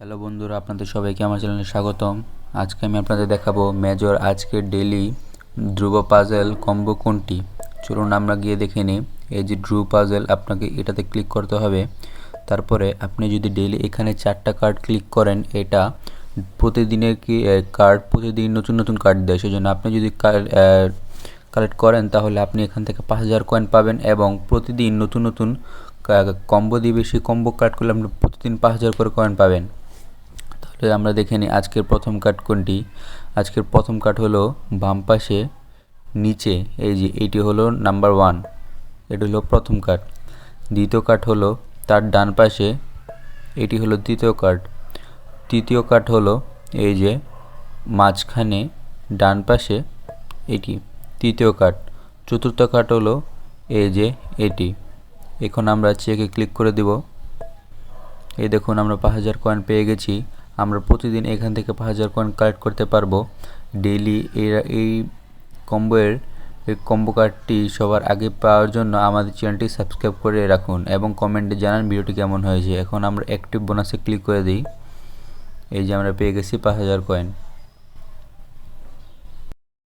Hello বন্ধুরা, আপনাদের সবাইকে আমার চ্যানেলে স্বাগতম। আজকে আমি আপনাদের দেখাবো মেজর আজকের ডেইলি ধ্রুব পাজেল কম্বো কোনটি। চলুন আমরা গিয়ে দেখে নিই। এই যে ধ্রুব পাজেল, আপনাকে এটাতে ক্লিক করতে হবে। তারপরে আপনি যদি ডেইলি এখানে 4টা কার্ড ক্লিক করেন, এটা প্রতিদিনের কার্ড, প্রতিদিন নতুন নতুন কার্ড দেয়। সেজন্য আপনি যদি কালেক্ট করেন তাহলে আপনি এখান থেকে 5000 কয়েন পাবেন এবং প্রতিদিন নতুন নতুন কম্বো দিবে। সেই কম্বো কার্ড করলে আপনি প্রতিদিন 5000 করে কয়েন পাবেন। তাহলে আমরা দেখে নিই আজকের প্রথম কার্ড কোনটি। আজকের প্রথম কার্ড হলো বাম পাশে নিচে, এই যে এটি হলো নাম্বার 1, এটি হলো প্রথম কার্ড। দ্বিতীয় কার্ড হলো তার ডান পাশে, এটি হলো দ্বিতীয় কার্ড। তৃতীয় কার্ড হলো এই যে মাঝখানে ডান পাশে, এটি তৃতীয় কার্ড। চতুর্থ কার্ড হলো এই যে এটি। এখন আমরা চেকে ক্লিক করে দিব। এই দেখুন, আমরা 5000 কয়েন পেয়ে গেছি। আমরা প্রতিদিন এখান থেকে 5000 কয়েন কালেক্ট করতে পারবো ডেইলি। এই কম্বো কার্ডটি সবার আগে পাওয়ার জন্য আমাদের চ্যানেলটি সাবস্ক্রাইব করে রাখুন এবং কমেন্টে জানান ভিডিওটি কেমন হয়েছে। এখন আমরা অ্যাক্টিভ বোনাসে ক্লিক করে দিই। এই যে আমরা পেয়ে গেছি 5000 কয়েন।